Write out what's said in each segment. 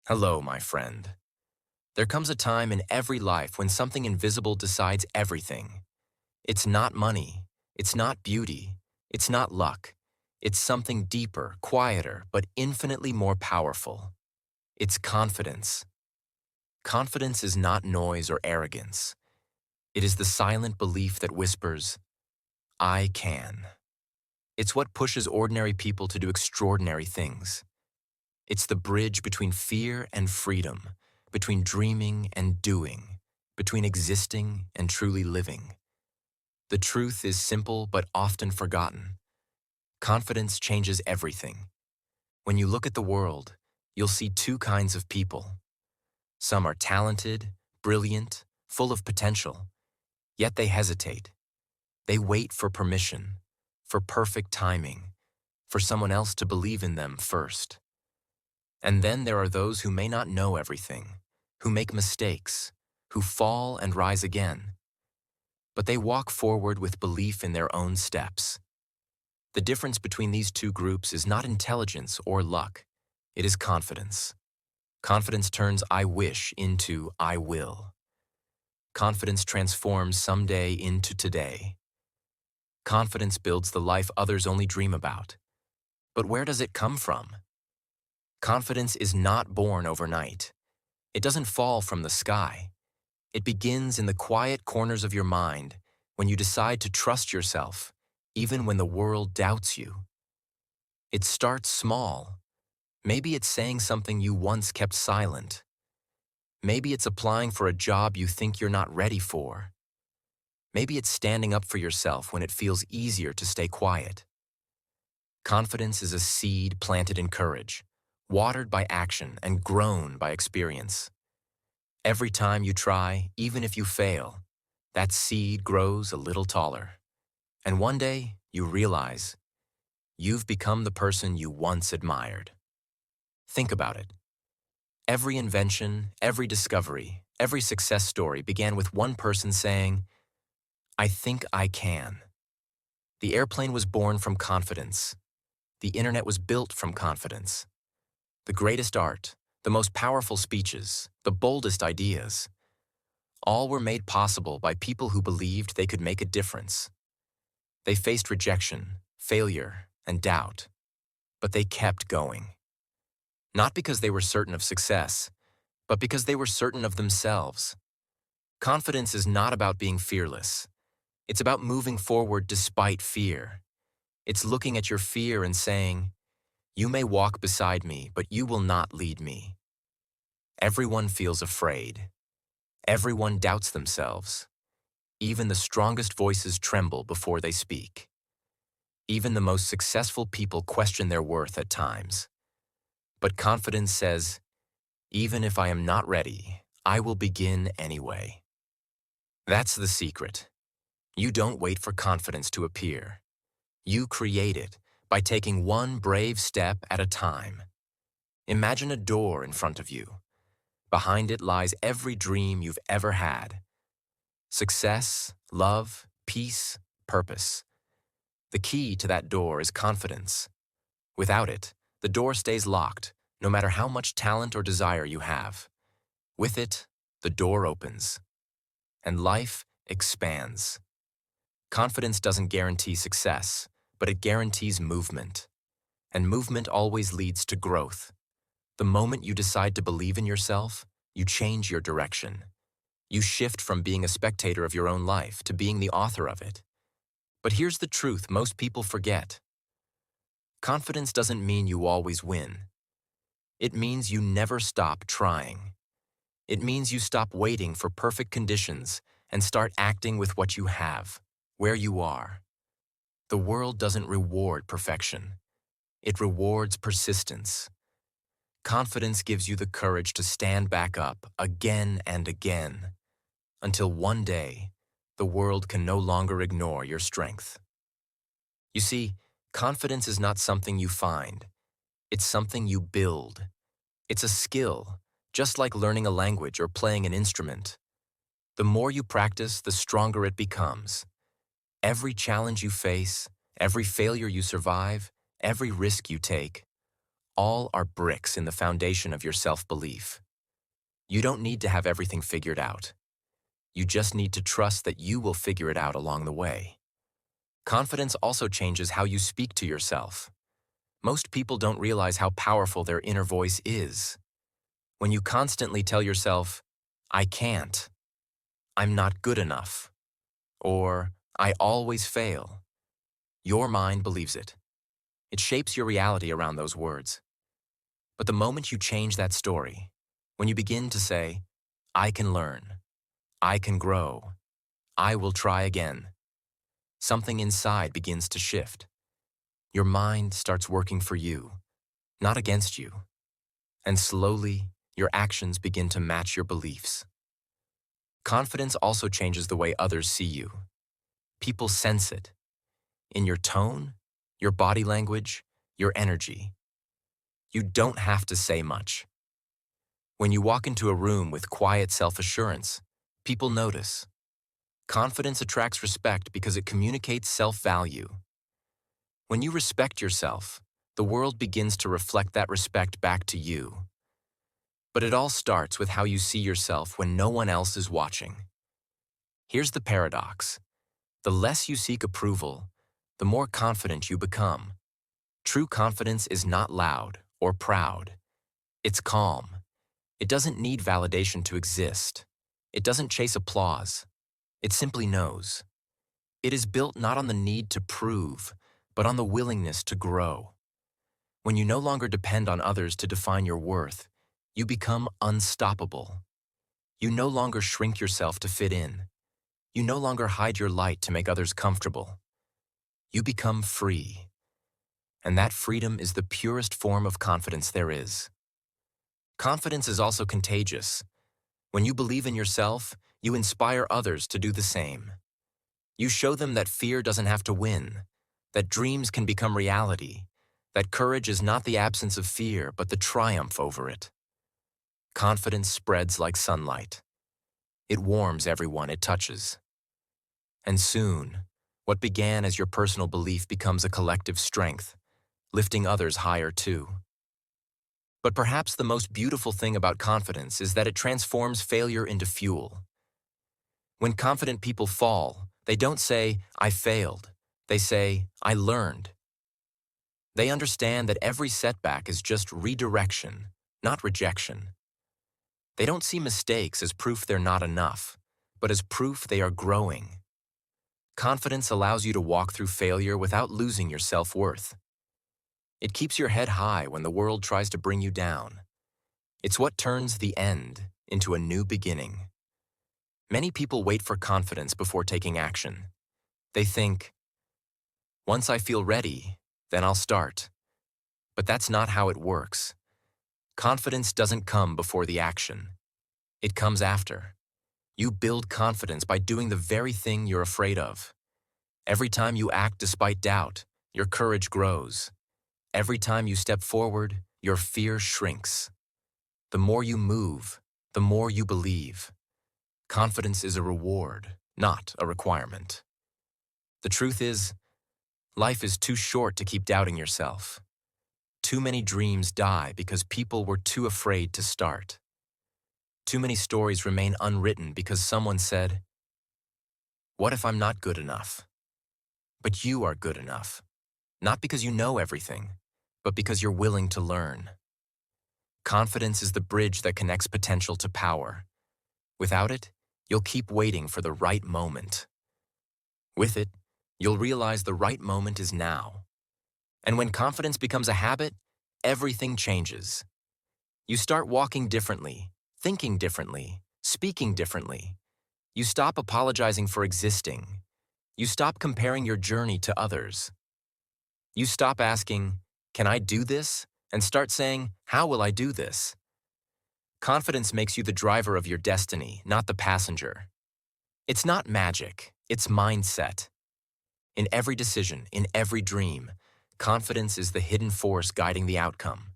Hello, my friend. There comes a time in every life when something invisible decides everything. It's not money. It's not beauty. It's not luck. It's something deeper, quieter, but infinitely more powerful. It's confidence. Confidence is not noise or arrogance. It is the silent belief that whispers, I can. It's what pushes ordinary people to do extraordinary things. It's the bridge between fear and freedom, between dreaming and doing, between existing and truly living. The truth is simple but often forgotten. Confidence changes everything. When you look at the world, you'll see two kinds of people. Some are talented, brilliant, full of potential, yet they hesitate. They wait for permission, for perfect timing, for someone else to believe in them first. And then there are those who may not know everything, who make mistakes, who fall and rise again. But they walk forward with belief in their own steps. The difference between these two groups is not intelligence or luck. It is confidence. Confidence turns I wish into I will. Confidence transforms someday into today. Confidence builds the life others only dream about. But where does it come from? Confidence is not born overnight. It doesn't fall from the sky. It begins in the quiet corners of your mind when you decide to trust yourself, even when the world doubts you. It starts small. Maybe it's saying something you once kept silent. Maybe it's applying for a job you think you're not ready for. Maybe it's standing up for yourself when it feels easier to stay quiet. Confidence is a seed planted in courage, watered by action and grown by experience. Every time you try, even if you fail, that seed grows a little taller. And one day, you realize you've become the person you once admired. Think about it. Every invention, every discovery, every success story began with one person saying, I think I can. The airplane was born from confidence. The internet was built from confidence. The greatest art, the most powerful speeches, the boldest ideas, all were made possible by people who believed they could make a difference. They faced rejection, failure, and doubt, but they kept going. Not because they were certain of success, but because they were certain of themselves. Confidence is not about being fearless. It's about moving forward despite fear. It's looking at your fear and saying, you may walk beside me, but you will not lead me. Everyone feels afraid. Everyone doubts themselves. Even the strongest voices tremble before they speak. Even the most successful people question their worth at times. But confidence says, even if I am not ready, I will begin anyway. That's the secret. You don't wait for confidence to appear. You create it by taking one brave step at a time. Imagine a door in front of you. Behind it lies every dream you've ever had. Success, love, peace, purpose. The key to that door is confidence. Without it, the door stays locked, no matter how much talent or desire you have. With it, the door opens, and life expands. Confidence doesn't guarantee success, but it guarantees movement. And movement always leads to growth. The moment you decide to believe in yourself, you change your direction. You shift from being a spectator of your own life to being the author of it. But here's the truth most people forget. Confidence doesn't mean you always win. It means you never stop trying. It means you stop waiting for perfect conditions and start acting with what you have, where you are. The world doesn't reward perfection. It rewards persistence. Confidence gives you the courage to stand back up again and again, until one day, the world can no longer ignore your strength. You see, confidence is not something you find. It's something you build. It's a skill, just like learning a language or playing an instrument. The more you practice, the stronger it becomes. Every challenge you face, every failure you survive, every risk you take, all are bricks in the foundation of your self-belief. You don't need to have everything figured out. You just need to trust that you will figure it out along the way. Confidence also changes how you speak to yourself. Most people don't realize how powerful their inner voice is. When you constantly tell yourself, "I can't," "I'm not good enough," or "I always fail," your mind believes it. It shapes your reality around those words. But the moment you change that story, when you begin to say, "I can learn," "I can grow," "I will try again," something inside begins to shift. Your mind starts working for you, not against you. And slowly, your actions begin to match your beliefs. Confidence also changes the way others see you. People sense it. In your tone, your body language, your energy. You don't have to say much. When you walk into a room with quiet self-assurance, people notice. Confidence attracts respect because it communicates self-value. When you respect yourself, the world begins to reflect that respect back to you. But it all starts with how you see yourself when no one else is watching. Here's the paradox. The less you seek approval, the more confident you become. True confidence is not loud or proud. It's calm. It doesn't need validation to exist. It doesn't chase applause. It simply knows. It is built not on the need to prove, but on the willingness to grow. When you no longer depend on others to define your worth, you become unstoppable. You no longer shrink yourself to fit in. You no longer hide your light to make others comfortable. You become free. And that freedom is the purest form of confidence there is. Confidence is also contagious. When you believe in yourself, you inspire others to do the same. You show them that fear doesn't have to win, that dreams can become reality, that courage is not the absence of fear, but the triumph over it. Confidence spreads like sunlight. It warms everyone it touches. And soon, what began as your personal belief becomes a collective strength, lifting others higher too. But perhaps the most beautiful thing about confidence is that it transforms failure into fuel. When confident people fall, they don't say, "I failed." They say, "I learned." They understand that every setback is just redirection, not rejection. They don't see mistakes as proof they're not enough, but as proof they are growing. Confidence allows you to walk through failure without losing your self-worth. It keeps your head high when the world tries to bring you down. It's what turns the end into a new beginning. Many people wait for confidence before taking action. They think, "Once I feel ready, then I'll start." But that's not how it works. Confidence doesn't come before the action. It comes after. You build confidence by doing the very thing you're afraid of. Every time you act despite doubt, your courage grows. Every time you step forward, your fear shrinks. The more you move, the more you believe. Confidence is a reward, not a requirement. The truth is, life is too short to keep doubting yourself. Too many dreams die because people were too afraid to start. Too many stories remain unwritten because someone said, "What if I'm not good enough?" But you are good enough. Not because you know everything, but because you're willing to learn. Confidence is the bridge that connects potential to power. Without it, you'll keep waiting for the right moment. With it, you'll realize the right moment is now. And when confidence becomes a habit, everything changes. You start walking differently, thinking differently, speaking differently. You stop apologizing for existing. You stop comparing your journey to others. You stop asking, "Can I do this?" and start saying, "How will I do this?" Confidence makes you the driver of your destiny, not the passenger. It's not magic, it's mindset. In every decision, in every dream, confidence is the hidden force guiding the outcome.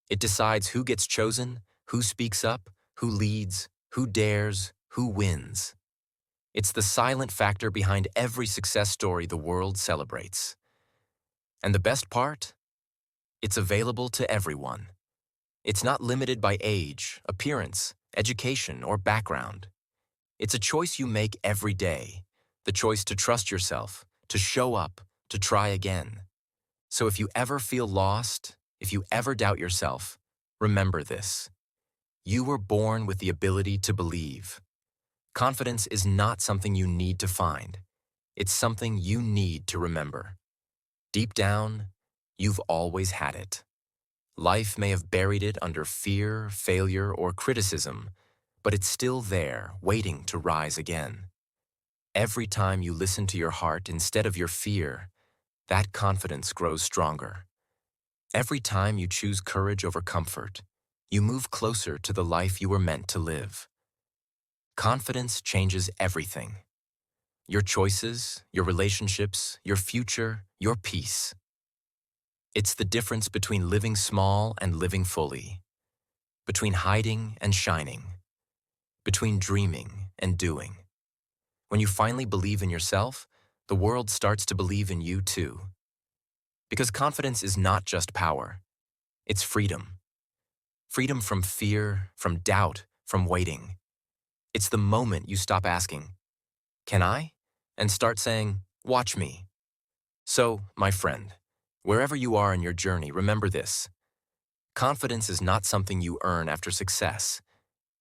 It decides who gets chosen, who speaks up, who leads, who dares, who wins. It's the silent factor behind every success story the world celebrates. And the best part? It's available to everyone. It's not limited by age, appearance, education, or background. It's a choice you make every day, the choice to trust yourself, to show up, to try again. So if you ever feel lost, if you ever doubt yourself, remember this. You were born with the ability to believe. Confidence is not something you need to find. It's something you need to remember. Deep down, you've always had it. Life may have buried it under fear, failure, or criticism, but it's still there, waiting to rise again. Every time you listen to your heart instead of your fear, that confidence grows stronger. Every time you choose courage over comfort, you move closer to the life you were meant to live. Confidence changes everything. Your choices, your relationships, your future, your peace. It's the difference between living small and living fully, between hiding and shining, between dreaming and doing. When you finally believe in yourself, the world starts to believe in you too. Because confidence is not just power, it's freedom. Freedom from fear, from doubt, from waiting. It's the moment you stop asking, "Can I?" and start saying, "Watch me." So, my friend, wherever you are in your journey, remember this. Confidence is not something you earn after success.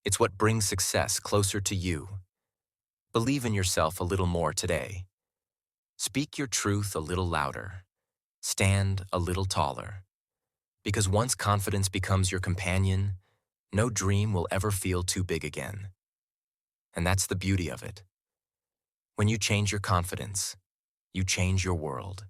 It's what brings success closer to you. Believe in yourself a little more today. Speak your truth a little louder. Stand a little taller. Because once confidence becomes your companion, no dream will ever feel too big again. And that's the beauty of it. When you change your confidence, you change your world.